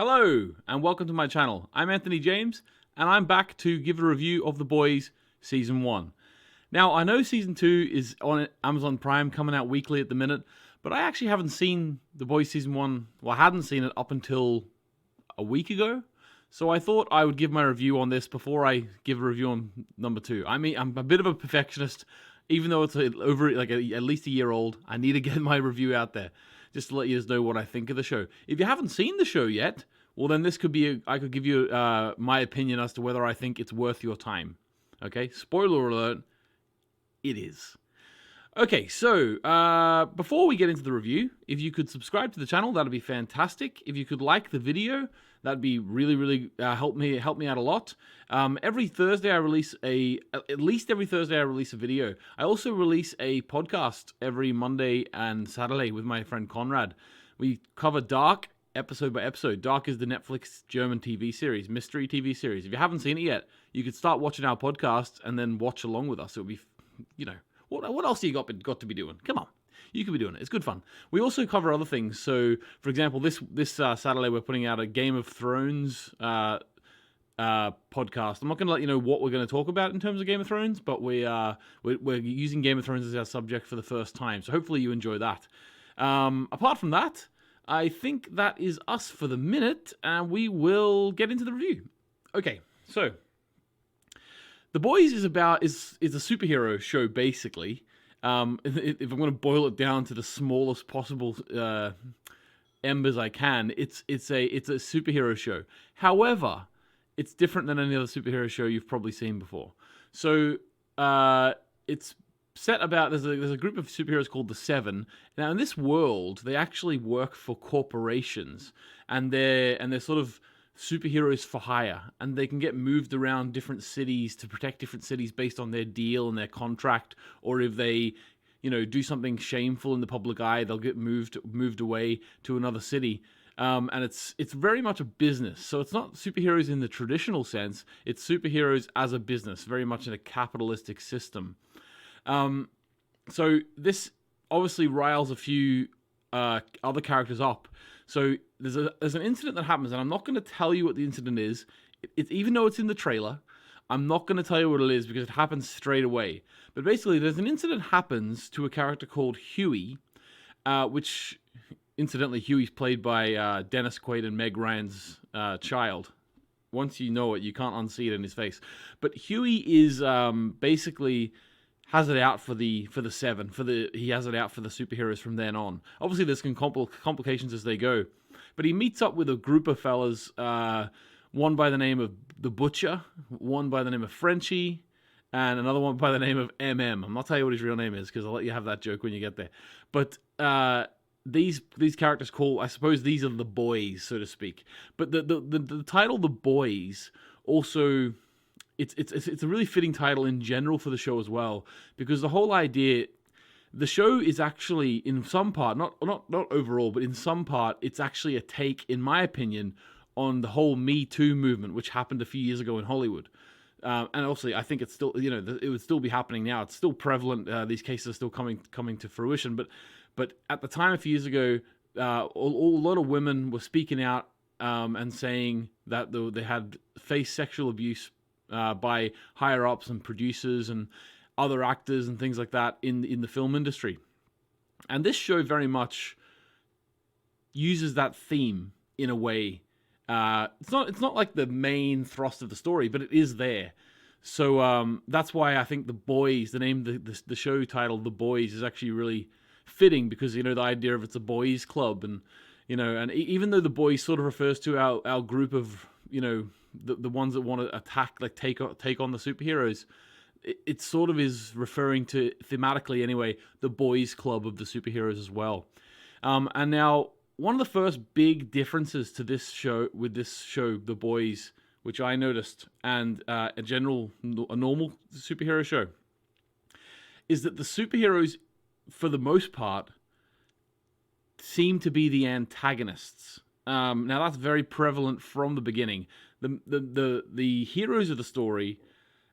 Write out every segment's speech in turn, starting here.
Hello, and welcome to my channel. I'm Anthony James, and I'm back to give a review of The Boys Season 1. Now, I know Season 2 is on Amazon Prime, coming out weekly at the minute, but I actually haven't seen The Boys Season 1, well, I hadn't seen it up until a week ago, so I thought I would give my review on this before I give a review on number 2. I mean, I'm a bit of a perfectionist, even though it's at least a year old. I need to get my review out there, just to let you know what I think of the show. If you haven't seen the show yet, well, then this could be, I could give you my opinion as to whether I think it's worth your time. Okay, spoiler alert, it is. Okay, so before we get into the review, if you could subscribe to the channel, that'd be fantastic. If you could like the video, that'd be really help me out a lot. Every Thursday I release at least every Thursday I release a video. I also release a podcast every Monday and Saturday with my friend Konrad. We cover Dark episode by episode. Dark is the Netflix German TV series, mystery TV series. If you haven't seen it yet, you could start watching our podcast and then watch along with us. It would be, what else have you got to be doing? Come on. You could be doing it. It's good fun. We also cover other things. So, for example, this Saturday we're putting out a Game of Thrones podcast. I'm not going to let you know what we're going to talk about in terms of Game of Thrones, but we're using Game of Thrones as our subject for the first time. So hopefully you enjoy that. Apart from that, I think that is us for the minute, and we will get into the review. Okay, so The Boys is a superhero show, basically. If I'm going to boil it down to the smallest possible embers I can, it's a superhero show. However, it's different than any other superhero show you've probably seen before. So it's set about there's a group of superheroes called the Seven. Now in this world, they actually work for corporations, and they're sort of superheroes for hire, and they can get moved around different cities to protect different cities based on their deal and their contract, or if they do something shameful in the public eye, they'll get moved away to another city. And it's very much a business. So it's not superheroes in the traditional sense. It's superheroes as a business, very much in a capitalistic system. So this obviously riles a few other characters up. So there's an incident that happens, and I'm not going to tell you what the incident is. Even though it's in the trailer, I'm not going to tell you what it is because it happens straight away. But basically, there's an incident happens to a character called Huey, which, incidentally, Huey's played by Dennis Quaid and Meg Ryan's child. Once you know it, you can't unsee it in his face. But Huey is basically has it out for the Seven. He has it out for the superheroes from then on. Obviously, there's complications as they go. But he meets up with a group of fellas, one by the name of the Butcher, one by the name of Frenchie, and another one by the name of MM. I'm not telling you what his real name is because I'll let you have that joke when you get there. But these characters I suppose these are the boys, so to speak. But the title The Boys also, it's a really fitting title in general for the show as well, because the whole idea, the show is actually in some part, not overall, but in some part, it's actually a take, in my opinion, on the whole Me Too movement, which happened a few years ago in Hollywood. And obviously, I think it's still, it would still be happening now. It's still prevalent. These cases are still coming to fruition. But at the time, a few years ago, a lot of women were speaking out and saying that they had faced sexual abuse by higher ups and producers and other actors and things like that in the film industry. And this show very much uses that theme in a way. It's not like the main thrust of the story, but it is there. So that's why I think The Boys, the name, the show title, The Boys, is actually really fitting, because the idea of it's a boys club, and and even though The Boys sort of refers to our group of the ones that want to attack, like take on the superheroes, it sort of is referring to, thematically anyway, the boys club of the superheroes as well. And now, one of the first big differences to this show, The Boys, which I noticed, and a normal superhero show, is that the superheroes, for the most part, seem to be the antagonists. Now that's very prevalent from the beginning. The heroes of the story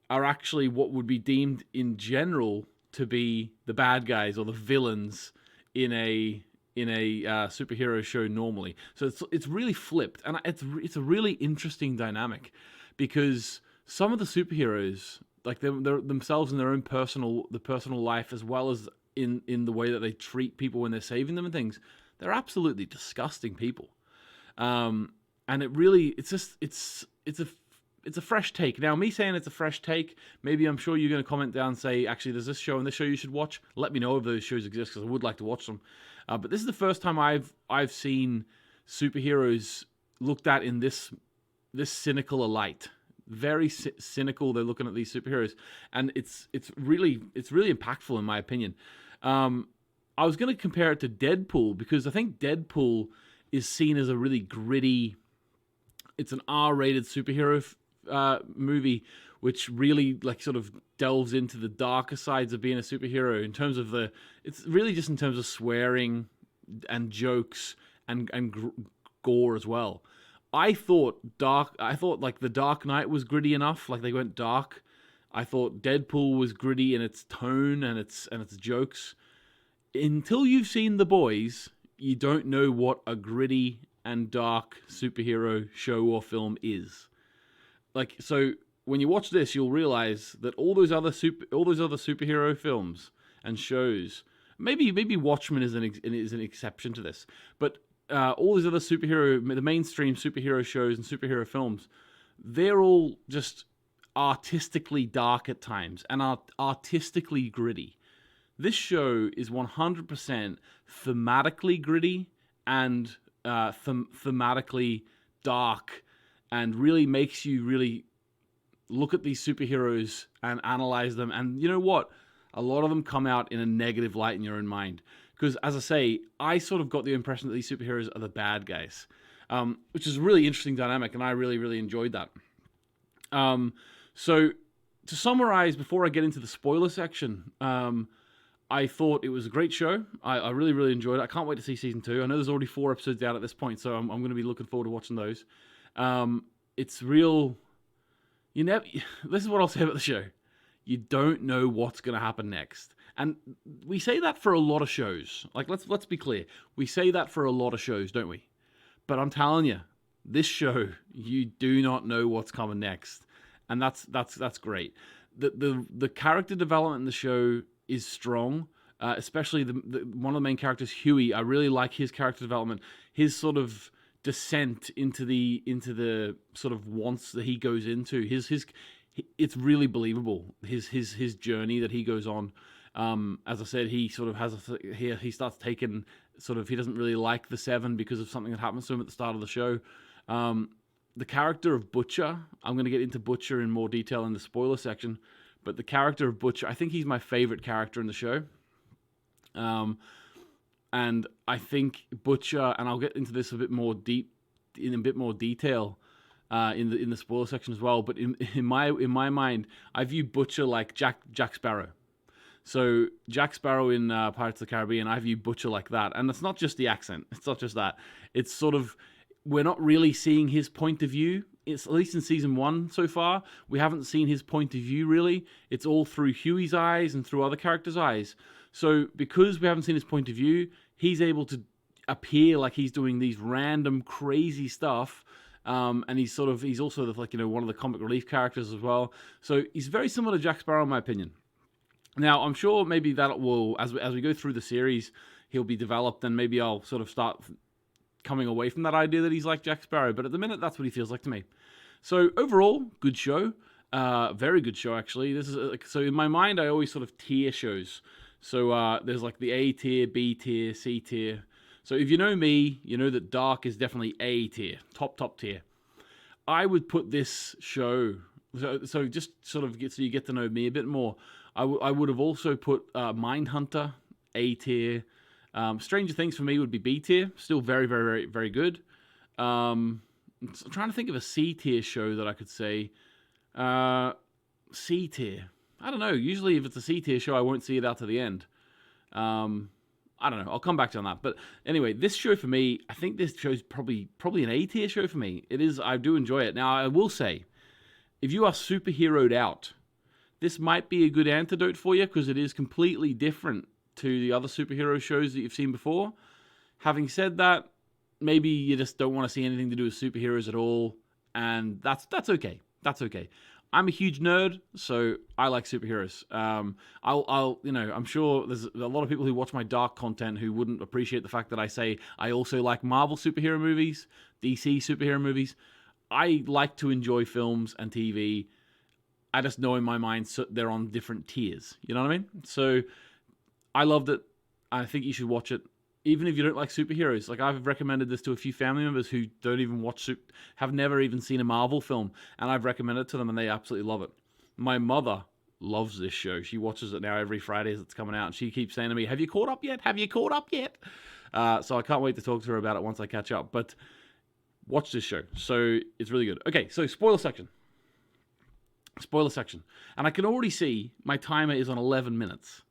are actually what would be deemed in general to be the bad guys or the villains in a in a superhero show normally. So it's really flipped, and it's a really interesting dynamic because some of the superheroes, like they're themselves in their own personal life, as well as in the way that they treat people when they're saving them and things, they're absolutely disgusting people. And it's a fresh take. Now, me saying it's a fresh take, maybe I'm sure you're going to comment down and say, actually, there's this show and this show you should watch. Let me know if those shows exist, because I would like to watch them. But this is the first time I've seen superheroes looked at in this cynical a light. Very cynical. They're looking at these superheroes, and it's really impactful in my opinion. I was going to compare it to Deadpool, because I think Deadpool is seen as a really gritty. It's an R-rated superhero movie, which really like sort of delves into the darker sides of being a superhero in terms of it's really just in terms of swearing and jokes and gore as well. I thought like The Dark Knight was gritty enough, like they went dark. I thought Deadpool was gritty in its tone and its jokes. Until you've seen The Boys, you don't know what a gritty and dark superhero show or film is. Like, so when you watch this, you'll realize that all those other superhero films and shows, maybe Watchmen is an exception to this, but all these other the mainstream superhero shows and superhero films, they're all just artistically dark at times and artistically gritty. This show is 100% thematically gritty and thematically dark, and really makes you really look at these superheroes and analyze them. And you know what? A lot of them come out in a negative light in your own mind. Because, as I say, I sort of got the impression that these superheroes are the bad guys, which is a really interesting dynamic, and I really, really enjoyed that. So, to summarize, before I get into the spoiler section, I thought it was a great show. I really, really enjoyed it. I can't wait to see season 2. I know there's already 4 episodes out at this point, so I'm going to be looking forward to watching those. It's real. This is what I'll say about the show. You don't know what's going to happen next. And we say that for a lot of shows. Like, let's be clear. We say that for a lot of shows, don't we? But I'm telling you, this show, you do not know what's coming next. And that's great. The character development in the show is strong, especially one of the main characters, Huey. I really like his character development. His sort of descent into the sort of wants that he goes into. It's really believable. His journey that he goes on. As I said, he sort of has he starts taking sort of, he doesn't really like the Seven because of something that happens to him at the start of the show. The character of Butcher, I'm going to get into Butcher in more detail in the spoiler section, but the character of Butcher, I think he's my favorite character in the show. And I think Butcher, and I'll get into this in a bit more detail in the spoiler section as well. But in my mind, I view Butcher like Jack Sparrow. So Jack Sparrow in Pirates of the Caribbean, I view Butcher like that. And it's not just the accent. It's not just that. It's sort of, we're not really seeing his point of view. It's at least in season 1 so far, we haven't seen his point of view really. It's all through Huey's eyes and through other characters' eyes. So because we haven't seen his point of view, he's able to appear like he's doing these random crazy stuff. And he's also like, one of the comic relief characters as well. So he's very similar to Jack Sparrow in my opinion. Now, I'm sure maybe that will, as we go through the series, he'll be developed, and maybe I'll sort of start coming away from that idea that he's like Jack Sparrow. But at the minute, that's what he feels like to me. So overall, good show. Very good show, actually. This is so in my mind, I always sort of tier shows. So there's like the A tier, B tier, C tier. So if you know me, you know that Dark is definitely A tier, top tier. I would put this show, so just sort of so you get to know me a bit more, I would have also put Mindhunter, A tier. Stranger Things for me would be B tier. Still very, very, very, very good. I'm trying to think of a C tier show that I could say. C tier. I don't know. Usually if it's a C tier show, I won't see it out to the end. I don't know. I'll come back to you on that. But anyway, this show for me, I think this show's probably an A tier show for me. It is. I do enjoy it. Now, I will say, if you are superheroed out, this might be a good antidote for you because it is completely different to the other superhero shows that you've seen before. Having said that, maybe you just don't want to see anything to do with superheroes at all, and that's okay. That's okay. I'm a huge nerd, so I like superheroes. I'm sure there's a lot of people who watch my dark content who wouldn't appreciate the fact that I say I also like Marvel superhero movies, DC superhero movies. I like to enjoy films and TV. I just know in my mind they're on different tiers. You know what I mean? So I loved it. I think you should watch it, even if you don't like superheroes. Like, I've recommended this to a few family members who don't even have never even seen a Marvel film, and I've recommended it to them, and they absolutely love it. My mother loves this show. She watches it now every Friday as it's coming out, and she keeps saying to me, "Have you caught up yet? Have you caught up yet?" So I can't wait to talk to her about it once I catch up. But watch this show. So it's really good. Okay, so spoiler section. And I can already see my timer is on 11 minutes.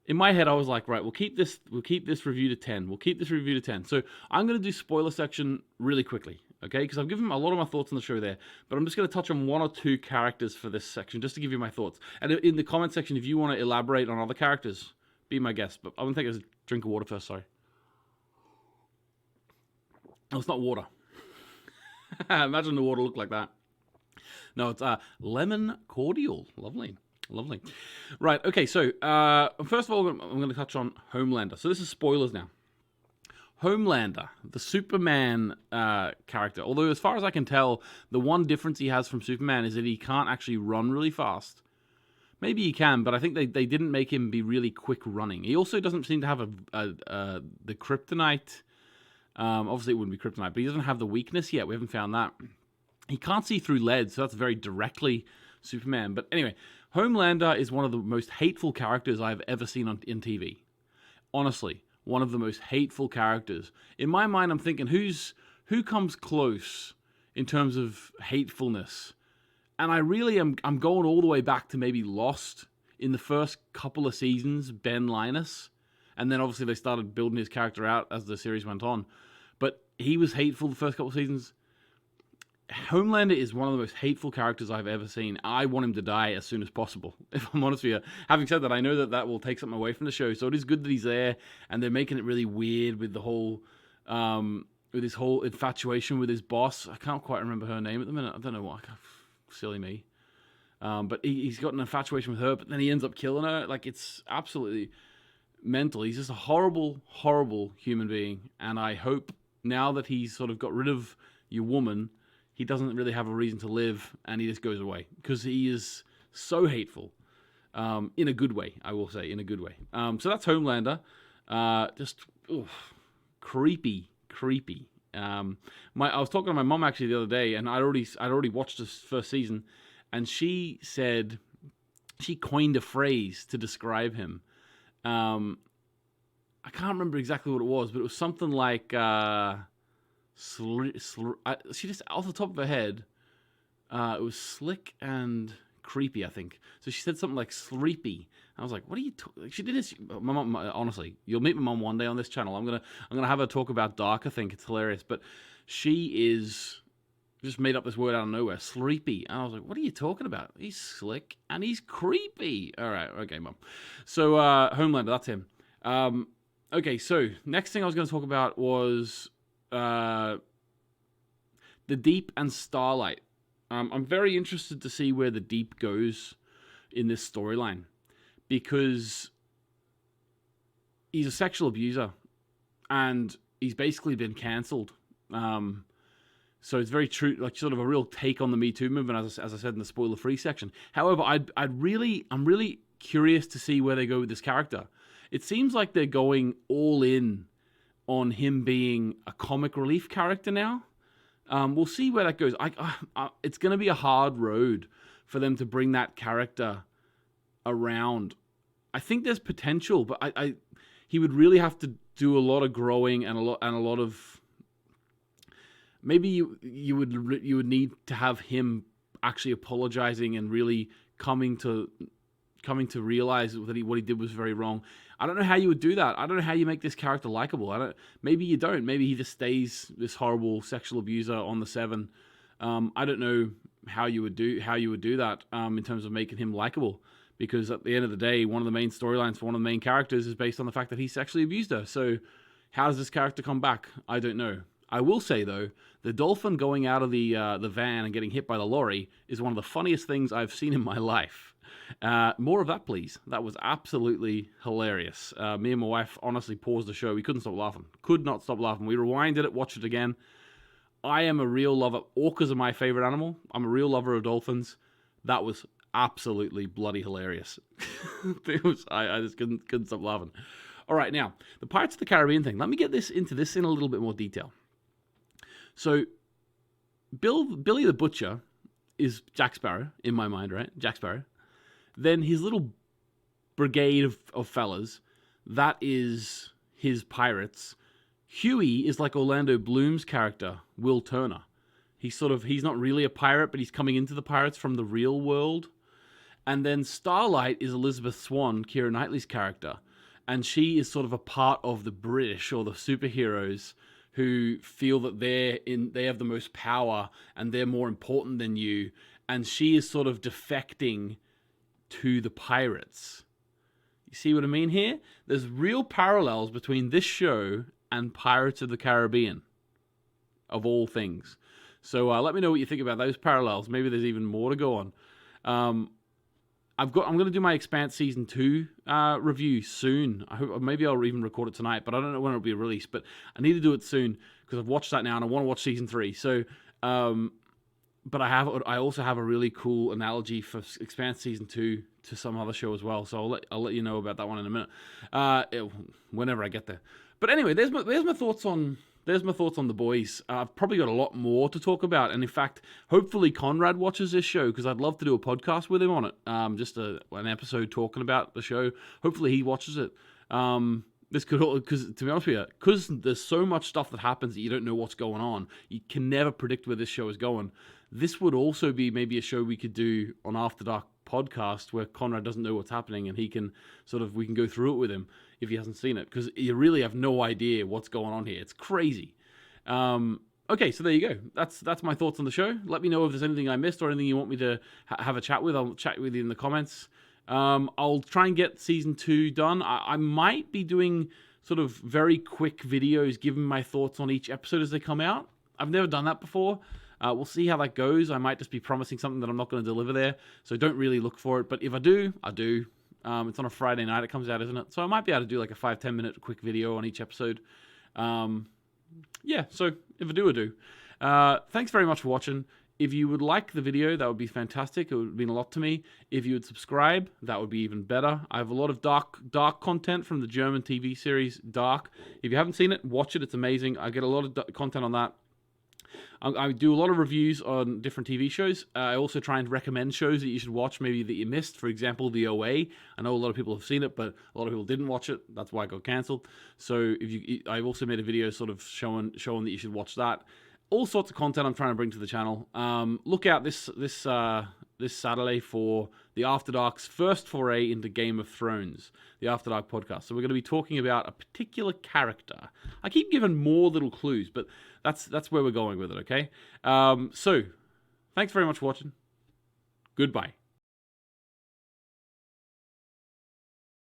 In my head, I was like, right, we'll keep this review to 10. We'll keep this review to 10. So I'm going to do spoiler section really quickly, okay? Because I've given a lot of my thoughts on the show there, but I'm just going to touch on one or two characters for this section, just to give you my thoughts. And in the comment section, if you want to elaborate on other characters, be my guest. But I'm going to take a drink of water first, sorry. Oh, it's not water. Imagine the water looked like that. No, it's lemon cordial. Lovely. Right, okay, so first of all, I'm going to touch on Homelander. So this is spoilers now. Homelander, the Superman character. Although, as far as I can tell, the one difference he has from Superman is that he can't actually run really fast. Maybe he can, but I think they didn't make him be really quick running. He also doesn't seem to have the kryptonite. Obviously, it wouldn't be kryptonite, but he doesn't have the weakness yet. We haven't found that. He can't see through lead, so that's very directly Superman. But anyway, Homelander is one of the most hateful characters I've ever seen in TV. Honestly, one of the most hateful characters. In my mind, I'm thinking, who comes close in terms of hatefulness? And I really am going all the way back to maybe Lost in the first couple of seasons, Ben Linus. And then obviously they started building his character out as the series went on. But he was hateful the first couple of seasons. Homelander is one of the most hateful characters I've ever seen. I want him to die as soon as possible, if I'm honest with you. Having said that, I know that will take something away from the show, so it is good that he's there, and they're making it really weird with the whole, with his whole infatuation with his boss. I can't quite remember her name at the minute. I don't know why. Silly me. But he's got an infatuation with her, but then he ends up killing her. Like, it's absolutely mental. He's just a horrible, horrible human being, and I hope now that he's sort of got rid of your woman, he doesn't really have a reason to live, and he just goes away, because he is so hateful, in a good way, I will say, in a good way. So that's Homelander. Creepy. I was talking to my mom actually the other day, and I'd already watched this first season, and she said she coined a phrase to describe him. I can't remember exactly what it was, but it was something like. She just, off the top of her head, it was slick and creepy, I think. So she said something like sleepy. I was like, "What are you?" She did this. My mom, honestly, you'll meet my mom one day on this channel. I'm gonna have her talk about dark. I think it's hilarious. But she is just made up this word out of nowhere, sleepy. And I was like, "What are you talking about? He's slick and he's creepy." All right, okay, mom. So Homelander, that's him. Okay, so next thing I was going to talk about was. The Deep and Starlight. I'm very interested to see where the Deep goes in this storyline, because he's a sexual abuser and he's basically been cancelled. So it's very true, like sort of a real take on the Me Too movement, as I said in the spoiler-free section. However, I'm really curious to see where they go with this character. It seems like they're going all in on him being a comic relief character now. We'll see where that goes. It's going to be a hard road for them to bring that character around. I think there's potential, but he would really have to do a lot of growing and a lot of. Maybe you would need to have him actually apologizing and really coming to realize that what he did was very wrong. I don't know how you would do that. I don't know how you make this character likable. Maybe you don't. Maybe he just stays this horrible sexual abuser on the Seven. I don't know how you would do that in terms of making him likable, because at the end of the day, one of the main storylines for one of the main characters is based on the fact that he sexually abused her. So How does this character come back? I don't know. I will say, though, the dolphin going out of the van and getting hit by the lorry is one of the funniest things I've seen in my life. More of that, please. That was absolutely hilarious. Me and my wife honestly paused the show. We couldn't stop laughing. Could not stop laughing. We rewinded it, watched it again. I am a real lover. Orcas are my favorite animal. I'm a real lover of dolphins. That was absolutely bloody hilarious. I just couldn't stop laughing. All right, now, the Pirates of the Caribbean thing. Let me get into this in a little bit more detail. So, Billy the Butcher is Jack Sparrow, in my mind, right? Jack Sparrow. Then his little brigade of fellas, that is his pirates. Huey is like Orlando Bloom's character, Will Turner. He's not really a pirate, but he's coming into the pirates from the real world. And then Starlight is Elizabeth Swann, Keira Knightley's character. And she is sort of a part of the British or the superheroes who feel that they have the most power and they're more important than you. And she is sort of defecting to the pirates. You see what I mean here? There's real parallels between this show and Pirates of the Caribbean, of all things. So let me know what you think about those parallels. Maybe there's even more to go on. I'm going to do my Expanse Season 2 review soon. I hope maybe I'll even record it tonight, but I don't know when it'll be released. But I need to do it soon because I've watched that now and I want to watch Season 3. So, but I also have a really cool analogy for Expanse Season 2 to some other show as well. So I'll let you know about that one in a minute, whenever I get there. But anyway, there's my thoughts on The Boys. I've probably got a lot more to talk about, and in fact, hopefully Konrad watches this show because I'd love to do a podcast with him on it. Just an episode talking about the show. Hopefully he watches it. This could, because to be honest with you, because there's so much stuff that happens that you don't know what's going on, you can never predict where this show is going. This would also be maybe a show we could do on After Dark podcast where Konrad doesn't know what's happening and we can go through it with him if he hasn't seen it, because you really have no idea what's going on here. It's crazy. Okay, so there you go. That's my thoughts on the show. Let me know if there's anything I missed or anything you want me to have a chat with. I'll chat with you in the comments. I'll try and get Season 2 done. I might be doing sort of very quick videos giving my thoughts on each episode as they come out. I've never done that before. We'll see how that goes. I might just be promising something that I'm not going to deliver there, so don't really look for it. But if I do, I do. It's on a Friday night it comes out, isn't it? So I might be able to do like a 5-10 minute quick video on each episode. Yeah, so if I do, I do. Thanks very much for watching. If you would like the video, that would be fantastic. It would mean a lot to me. If you would subscribe, that would be even better. I have a lot of dark content from the German TV series Dark. If you haven't seen it, watch it. It's amazing. I get a lot of content on that. I do a lot of reviews on different TV shows. I also try and recommend shows that you should watch, maybe that you missed. For example, The OA. I know a lot of people have seen it, but a lot of people didn't watch it. That's why it got cancelled. So I've also made a video sort of showing that you should watch that. All sorts of content I'm trying to bring to the channel. Look out this Saturday for the After Dark's first foray into Game of Thrones, the After Dark podcast. So we're going to be talking about a particular character. I keep giving more little clues, but that's where we're going with it, okay? So, thanks very much for watching. Goodbye.